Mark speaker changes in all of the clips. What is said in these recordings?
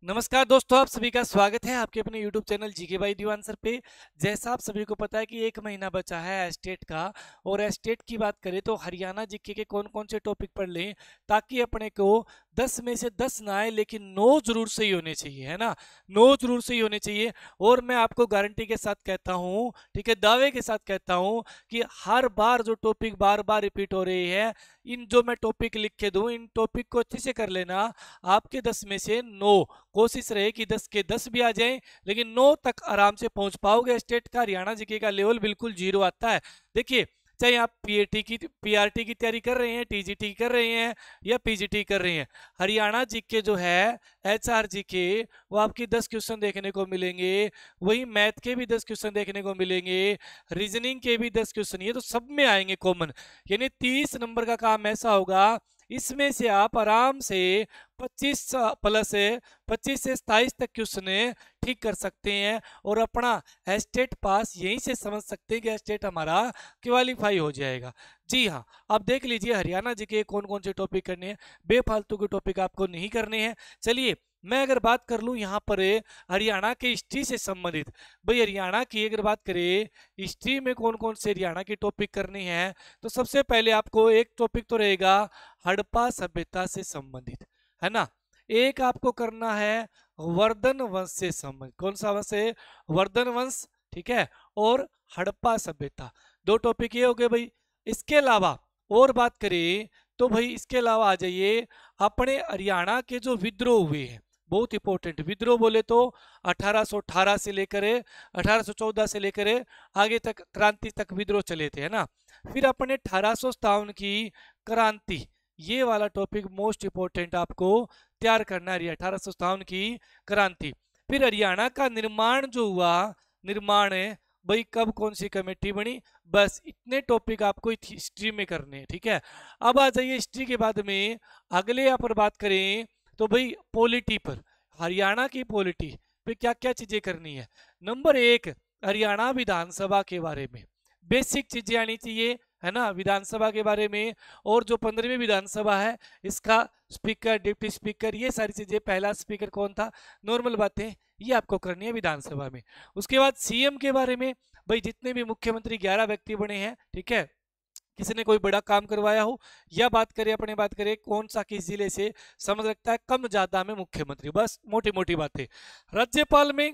Speaker 1: नमस्कार दोस्तों, आप सभी का स्वागत है आपके अपने YouTube channel GK by Diwan sir पे। जैसा आप सभी को पता है कि एक महीना बचा है एस्टेट का, और एस्टेट की बात करें तो हरियाणा जीके के कौन कौन से टॉपिक पढ़ लें ताकि अपने को 10 में से 10 ना आए, लेकिन 9 जरूर सही होने चाहिए, है ना। 9 जरूर सही होने चाहिए। और मैं आपको गारंटी के साथ कहता हूँ, ठीक है, दावे के साथ कहता हूँ कि हर बार जो टॉपिक बार बार रिपीट हो रही है, इन जो मैं टॉपिक लिख के दूं, इन टॉपिक को अच्छे से कर लेना। आपके 10 में से 9, कोशिश रहे कि 10 के 10 भी आ जाएं, लेकिन 9 तक आराम से पहुंच पाओगे। स्टेट का हरियाणा जीके का लेवल बिल्कुल जीरो आता है। देखिए, चाहे आप पीआरटी की तैयारी कर रहे हैं, टीजीटी कर रहे हैं या पीजीटी कर रहे हैं, हरियाणा जीके जो है, एचआर जीके, वो आपकी 10 क्वेश्चन देखने को मिलेंगे। वही मैथ के भी 10 क्वेश्चन देखने को मिलेंगे, रीजनिंग के भी 10 क्वेश्चन, ये तो सब में आएंगे कॉमन। यानी 30 नंबर का काम ऐसा होगा, इसमें से आप आराम से 25 प्लस 25 से 27 तक क्वेश्चन ठीक कर सकते हैं और अपना एस्टेट पास यहीं से समझ सकते हैं कि एस्टेट हमारा क्वालिफाई हो जाएगा। जी हाँ, अब देख लीजिए हरियाणा जी के कौन कौन से टॉपिक करने हैं, बेफालतू के टॉपिक आपको नहीं करने हैं। चलिए, मैं अगर बात कर लूं यहाँ पर हरियाणा के हिस्ट्री से संबंधित, भाई हरियाणा की अगर बात करें हिस्ट्री में कौन कौन से हरियाणा की टॉपिक करनी है, तो सबसे पहले आपको एक टॉपिक तो रहेगा हड़प्पा सभ्यता से संबंधित, है ना। एक आपको करना है वर्धन वंश से संबंधित, कौन सा वंश है? वर्धन वंश, ठीक है, और हड़प्पा सभ्यता, दो टॉपिक ये हो गए भाई। इसके अलावा और बात करें तो भाई इसके अलावा आ जाइए अपने हरियाणा के जो विद्रोह हुए हैं, बहुत इंपॉर्टेंट विद्रोह बोले तो 1818 से लेकर 1814 से लेकर आगे तक क्रांति तक विद्रोह चले थे, है ना। फिर अपने 1857 की क्रांति, ये वाला टॉपिक मोस्ट इंपोर्टेंट आपको तैयार करना है, 1857 की क्रांति। फिर हरियाणा का निर्माण जो हुआ, निर्माण है भाई, कब कौन सी कमेटी बनी, बस इतने टॉपिक आपको हिस्ट्री में करने हैं, ठीक है। अब आ जाइए हिस्ट्री के बाद में अगले यहाँ पर बात करें तो भाई पॉलिटी पर, हरियाणा की पॉलिटी पे क्या क्या चीजें करनी है। नंबर 1, हरियाणा विधानसभा के बारे में बेसिक चीजें आनी चाहिए, है ना, विधानसभा के बारे में। और जो 15वीं विधानसभा है, इसका स्पीकर, डिप्टी स्पीकर, ये सारी चीजें, पहला स्पीकर कौन था, नॉर्मल बातें ये आपको करनी है विधानसभा में। उसके बाद सीएम के बारे में, भाई जितने भी मुख्यमंत्री 11 व्यक्ति बने हैं, ठीक है, किसी ने कोई बड़ा काम करवाया हो, या बात करें अपने बात करें कौन सा किस जिले से समझ रखता है कम ज्यादा में मुख्यमंत्री, बस मोटी मोटी बातें। राज्यपाल में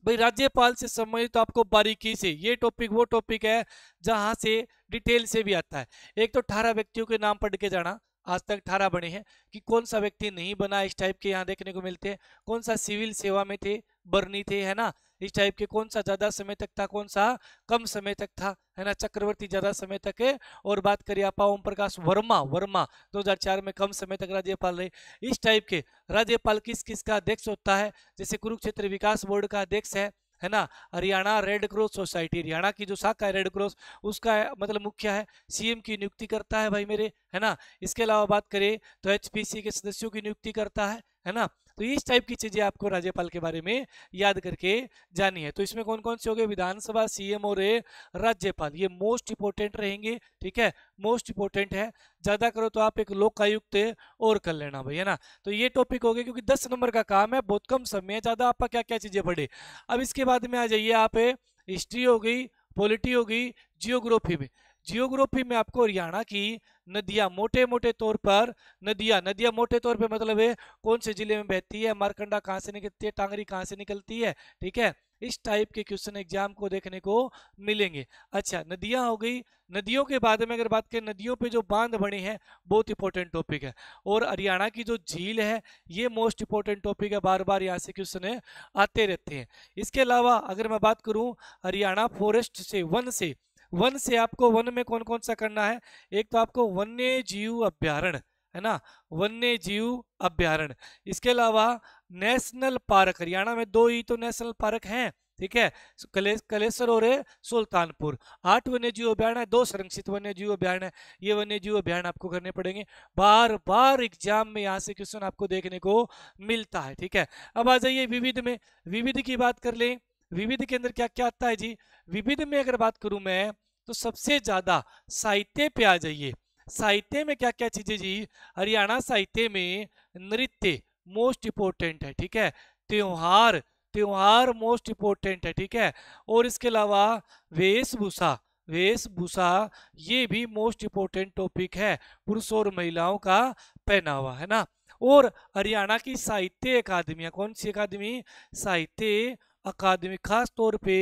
Speaker 1: भाई राज्यपाल से संबंधित तो आपको बारीकी से, ये टॉपिक वो टॉपिक है जहां से डिटेल से भी आता है। एक तो 18 व्यक्तियों के नाम पढ़ के जाना, आज तक 18 बने हैं, कि कौन सा व्यक्ति नहीं बना, इस टाइप के यहाँ देखने को मिलते हैं। कौन सा सिविल सेवा में थे, बर्नी थे, है ना, इस टाइप के। कौन सा ज्यादा समय तक था, कौन सा कम समय तक था, है ना, चक्रवर्ती ज्यादा समय तक है। और बात करिए आप ओम प्रकाश वर्मा, वर्मा 2004 में कम समय तक राज्यपाल रहे, इस टाइप के। राज्यपाल किस किस का अध्यक्ष होता है, जैसे कुरुक्षेत्र विकास बोर्ड का अध्यक्ष है ना। Haryana red cross society, Haryana की जो शाखा है रेड क्रॉस, उसका मतलब मुख्य है, सीएम की नियुक्ति करता है भाई मेरे, है ना। इसके अलावा बात करें तो एचपीसी के सदस्यों की नियुक्ति करता है ना। तो इस टाइप की चीजें आपको राज्यपाल के बारे में याद करके जानी है। तो इसमें कौन कौन से हो गए, विधानसभा, सीएम और राज्यपाल, ये मोस्ट इंपोर्टेंट रहेंगे, ठीक है, मोस्ट इंपोर्टेंट है। ज्यादा करो तो आप एक लोकायुक्त और कर लेना भाई, है ना। तो ये टॉपिक हो गए, क्योंकि 10 नंबर का काम है, बहुत कम समय है, ज्यादा आप क्या क्या चीजें पढ़े। अब इसके बाद में आ जाइए आप, हिस्ट्री हो गई, पॉलिटी हो गई, जियोग्राफी में। जियोग्राफी में आपको हरियाणा की नदियां, मोटे मोटे तौर पर नदियां मोटे तौर पे मतलब है कौन से जिले में बहती है, मारकंडा कहाँ से निकलती है, टांगरी कहाँ से निकलती है, ठीक है, इस टाइप के क्वेश्चन एग्जाम को देखने को मिलेंगे। अच्छा, नदियां हो गई। नदियों के बाद में अगर बात करें, नदियों पे जो बांध बने हैं, बहुत इंपॉर्टेंट टॉपिक है। और हरियाणा की जो झील है, ये मोस्ट इंपॉर्टेंट टॉपिक है, बार बार यहाँ से क्वेश्चन आते रहते हैं। इसके अलावा अगर मैं बात करूं हरियाणा फॉरेस्ट से, वन से आपको वन में कौन कौन सा करना है, एक तो आपको वन्य जीव अभ्यारण्य, है ना, वन्य जीव अभ्यारण्य। इसके अलावा नेशनल पार्क, हरियाणा में 2 ही तो नेशनल पार्क हैं, ठीक है, कलेसर और सुल्तानपुर। 8 वन्य जीव अभ्यारण्य, 2 संरक्षित वन्य जीव अभ्यारण्य, ये वन्य जीव अभ्यारण्य आपको करने पड़ेंगे। बार बार एग्जाम में यहाँ से क्वेश्चन आपको देखने को मिलता है, ठीक है। अब आ जाइए विविध में, विविध की बात कर लें। विविध के अंदर क्या क्या आता है जी, विविध में अगर बात करूं मैं तो सबसे ज्यादा साहित्य पे आ जाइए। साहित्य में क्या क्या चीजें जी, हरियाणा साहित्य में नृत्य मोस्ट इंपोर्टेंट है, ठीक है। त्योहार, त्योहार मोस्ट इंपोर्टेंट है, ठीक है। और इसके अलावा वेशभूषा, वेशभूषा ये भी मोस्ट इंपोर्टेंट टॉपिक है, पुरुष और महिलाओं का पहनावा, है ना। और हरियाणा की साहित्य अकादमियां, कौन सी अकादमी, साहित्य अकादमी, खास तौर पे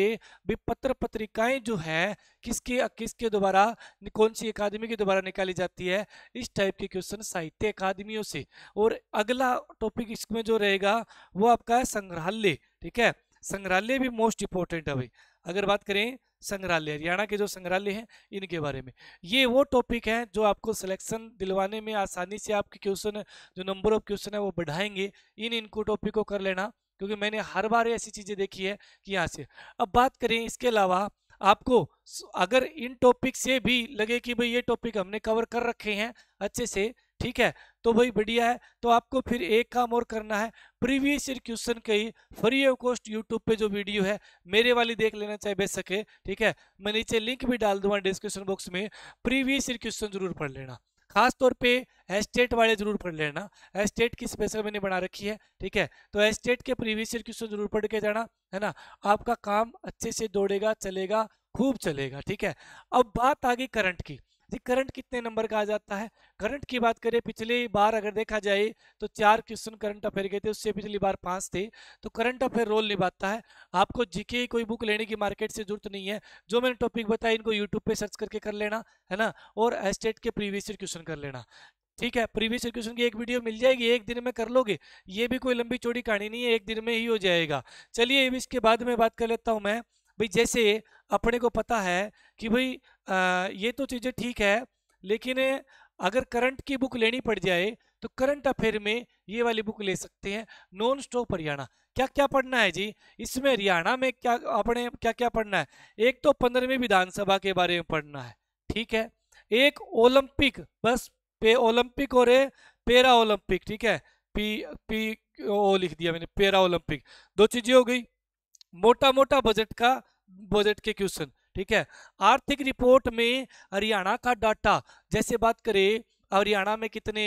Speaker 1: भी पत्र पत्रिकाएं जो है किसके किसके द्वारा, कौन सी अकादमी के द्वारा निकाली जाती है, इस टाइप के क्वेश्चन साहित्य अकादमियों से। और अगला टॉपिक इसमें जो रहेगा वो आपका है संग्रहालय, ठीक है। संग्रहालय भी मोस्ट इंपोर्टेंट है भाई। अगर बात करें संग्रहालय, हरियाणा के जो संग्रहालय हैं इनके बारे में, ये वो टॉपिक है जो आपको सिलेक्शन दिलवाने में आसानी से आपके क्वेश्चन, जो नंबर ऑफ क्वेश्चन है वो बढ़ाएंगे। इनको टॉपिक को कर लेना, क्योंकि मैंने हर बार ऐसी चीजें देखी है कि यहाँ से। अब बात करें इसके अलावा, आपको अगर इन टॉपिक से भी लगे कि भाई ये टॉपिक हमने कवर कर रखे हैं अच्छे से, ठीक है, तो भाई बढ़िया है। तो आपको फिर एक काम और करना है, प्रीवियस ईयर क्वेश्चन कई फ्री ऑफ कॉस्ट यूट्यूब पे जो वीडियो है मेरे वाली देख लेना चाहे बेच सके, ठीक है। मैं नीचे लिंक भी डाल दूंगा डिस्क्रिप्शन बॉक्स में, प्रीवियस ईयर क्वेश्चन जरूर पढ़ लेना, खास तौर पे एस्टेट वाले जरूर पढ़ लेना। एस्टेट की स्पेशल मैंने बना रखी है, ठीक है। तो एस्टेट के प्रीवियस ईयर क्वेश्चन जरूर पढ़ के जाना, है ना। आपका काम अच्छे से दौड़ेगा, चलेगा, खूब चलेगा, ठीक है। अब बात आ गई करंट की, जी करंट कितने नंबर का आ जाता है। करंट की बात करें, पिछली बार अगर देखा जाए तो 4 क्वेश्चन करंट अफेयर के थे, उससे पिछली बार 5 थे। तो करंट अफेयर रोल निभाता है। आपको जीके कोई बुक लेने की मार्केट से जरूरत नहीं है, जो मैंने टॉपिक बताया इनको यूट्यूब पे सर्च करके कर लेना, है ना। और एस्टेट के प्रीवियस ईयर क्वेश्चन कर लेना, ठीक है। प्रीवियस ईयर क्वेश्चन की एक वीडियो मिल जाएगी, एक दिन में कर लोगे, ये भी कोई लंबी चौड़ी कहानी नहीं है, एक दिन में ही हो जाएगा। चलिए इसके बाद में बात कर लेता हूं मैं, भाई जैसे अपने को पता है कि भाई ये तो चीजें ठीक है, लेकिन अगर करंट की बुक लेनी पड़ जाए तो करंट अफेयर में ये वाली बुक ले सकते हैं, नॉन स्टॉप हरियाणा। क्या क्या पढ़ना है जी इसमें, हरियाणा में क्या अपने क्या क्या पढ़ना है। एक तो 15वीं विधानसभा के बारे में पढ़ना है, ठीक है। एक ओलंपिक, बस ओलंपिक और पैरा ओलंपिक, ठीक है। पी पी ओ लिख दिया मैंने, पैरा ओलंपिक, दो चीजें हो गई। मोटा मोटा बजट का, बजट के क्वेश्चन, ठीक है। आर्थिक रिपोर्ट में हरियाणा का डाटा, जैसे बात करें हरियाणा में कितने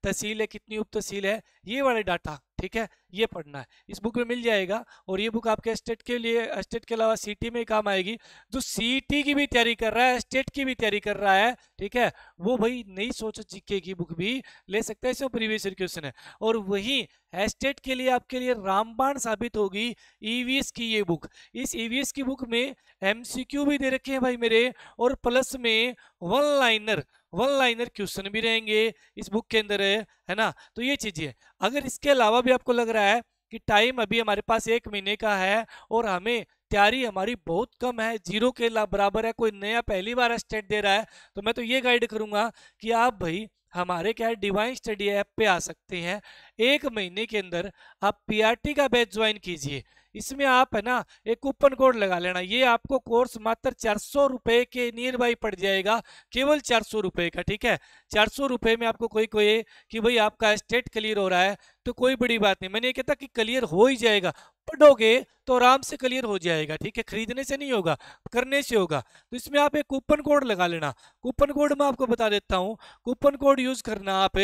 Speaker 1: तहसील है, कितनी उप तहसील है, ये वाले डाटा, ठीक है, ये पढ़ना है, इस बुक में मिल जाएगा। और ये बुक आपके स्टेट के लिए, स्टेट के अलावा सीटी में काम आएगी। जो सीटी की भी तैयारी कर रहा है, स्टेट की भी तैयारी कर रहा है, ठीक है, वो भाई नई सोच जीके की बुक भी ले सकता है, इसमें प्रीवियस ईयर क्वेश्चन है। और वही स्टेट के लिए आपके लिए रामबाण साबित होगी ईवीएस की ये बुक। इस ईवीएस की बुक में एमसीक्यू भी दे रखे हैं भाई मेरे, और प्लस में वन लाइनर क्वेश्चन भी रहेंगे इस बुक के अंदर, है ना। तो ये चीजें, अगर इसके अलावा भी आपको लग रहा है कि टाइम अभी हमारे पास 1 महीने का है और हमें तैयारी हमारी बहुत कम है, जीरो के बराबर है, कोई नया पहली बार स्टेट दे रहा है, तो मैं तो ये गाइड करूंगा कि आप भाई हमारे क्या है डिवाइन स्टडी ऐप पे आ सकते हैं। 1 महीने के अंदर आप पीआरटी का बैच ज्वाइन कीजिए। इसमें आप है ना एक कूपन कोड लगा लेना, ये आपको कोर्स मात्र 400 रुपए के नियर बाई पड़ जाएगा, केवल 400 रुपए का, ठीक है। 400 रुपए में आपको कोई कोई कि भाई आपका स्टेट क्लियर हो रहा है तो कोई बड़ी बात नहीं, मैंने ये कहता कि क्लियर हो ही जाएगा, पढ़ोगे तो आराम से क्लियर हो जाएगा, ठीक है। खरीदने से नहीं होगा, करने से होगा। तो इसमें आप एक कूपन कोड लगा लेना। कूपन कोड मैं आपको बता देता हूँ, कूपन कोड यूज करना आप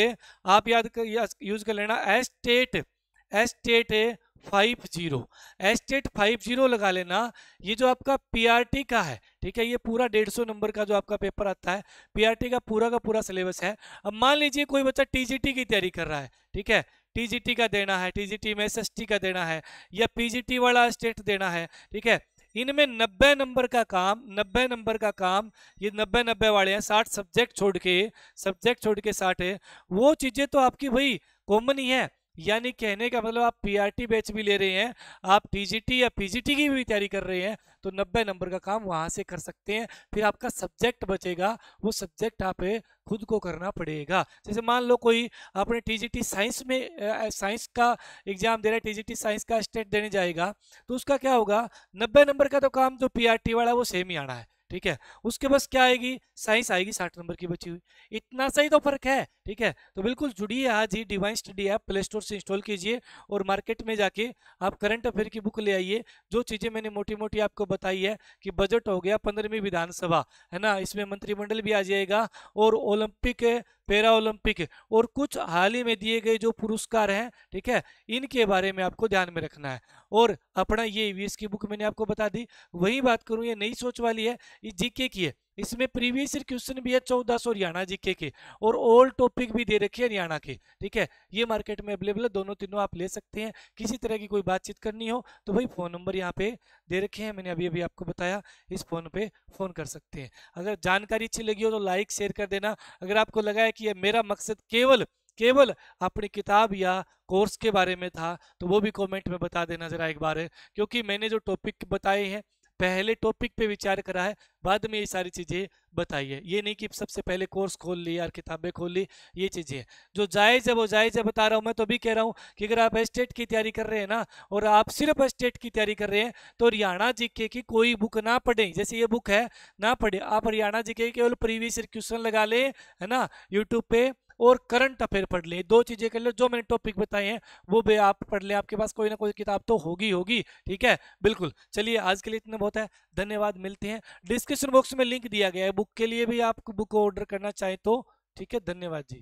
Speaker 1: यूज कर लेना एस्टेट 50, एस्टेट 50 लगा लेना। ये जो आपका पीआरटी का है, ठीक है, ये पूरा 150 नंबर का जो आपका पेपर आता है, पीआरटी का पूरा सिलेबस है। अब मान लीजिए कोई बच्चा टीजीटी की तैयारी कर रहा है, ठीक है, टीजीटी का देना है, टीजीटी में एसएसटी का देना है, या पीजीटी वाला स्टेट देना है, ठीक है। इनमें 90 नंबर का काम, 90 नंबर का काम, ये 90 वाले हैं, 60 सब्जेक्ट छोड़ के 60 है। वो चीजें तो आपकी भाई कॉमन ही है, यानी कहने का मतलब आप पीआरटी बैच भी ले रहे हैं, आप टीजीटी या पीजीटी की भी तैयारी कर रहे हैं, तो 90 नंबर का काम वहां से कर सकते हैं। फिर आपका सब्जेक्ट बचेगा, वो सब्जेक्ट आप खुद को करना पड़ेगा। जैसे मान लो कोई अपने टीजीटी साइंस में साइंस का एग्जाम दे रहा है, टीजीटी साइंस का स्टेट देने जाएगा, तो उसका क्या होगा, 90 नंबर का तो काम जो पीआरटी वाला वो सेम ही आना है, ठीक है। उसके बस क्या आएगी, साइंस आएगी 60 नंबर की बची हुई, इतना सही तो फर्क है, ठीक है। तो बिल्कुल जुड़िए आज ही, divine study app play store से इंस्टॉल कीजिए और मार्केट में जाके आप करंट अफेयर की बुक ले आइए। जो चीजें मैंने मोटी मोटी आपको बताई है कि बजट हो गया, 15वीं विधानसभा है ना, इसमें मंत्रिमंडल भी आ जाएगा, और ओलंपिक पैरा ओलंपिक और कुछ हाल ही में दिए गए जो पुरस्कार हैं, ठीक है, इनके बारे में आपको ध्यान में रखना है। और अपना ये ईवीएस की बुक मैंने आपको बता दी। वही बात करूं, ये नई सोच वाली है, ये जीके की है, इसमें प्रीवियस ईयर क्वेश्चन भी है 1400 हरियाणा जीके के, और ऑल टॉपिक भी दे रखे हैं हरियाणा के, ठीक है। ये मार्केट में अवेलेबल है, दोनों तीनों आप ले सकते हैं। किसी तरह की कोई बातचीत करनी हो तो भाई फ़ोन नंबर यहाँ पे दे रखे हैं, मैंने अभी अभी आपको बताया, इस फ़ोन पे फ़ोन कर सकते हैं। अगर जानकारी अच्छी लगी हो तो लाइक शेयर कर देना। अगर आपको लगा है कि ये मेरा मकसद केवल केवल अपनी किताब या कोर्स के बारे में था तो वो भी कमेंट में बता देना जरा एक बार, क्योंकि मैंने जो टॉपिक बताए हैं पहले टॉपिक पे विचार करा है, बाद में ये सारी चीज़ें बताई है। ये नहीं कि सबसे पहले कोर्स खोल ली और किताबें खोल ली, ये चीज़ें हैं जो जायज़ है वो जायज़ है, बता रहा हूँ। मैं तो भी कह रहा हूँ कि अगर आप स्टेट की तैयारी कर रहे हैं ना, और आप सिर्फ स्टेट की तैयारी कर रहे हैं, तो हरियाणा जीके की कोई बुक ना पढ़ें, जैसे ये बुक है ना पढ़े आप। हरियाणा जीके केवल प्रीवियस ईयर क्वेश्चन लगा ले, है ना, यूट्यूब पे, और करंट अफेयर पढ़ ले, दो चीजें कर ले। जो मैंने टॉपिक बताए हैं वो भी आप पढ़ ले, आपके पास कोई ना कोई किताब तो होगी होगी, ठीक है, बिल्कुल। चलिए आज के लिए इतना बहुत है, धन्यवाद, मिलते हैं। डिस्क्रिप्शन बॉक्स में लिंक दिया गया है बुक के लिए भी, आप बुक ऑर्डर करना चाहें तो, ठीक है, धन्यवाद जी।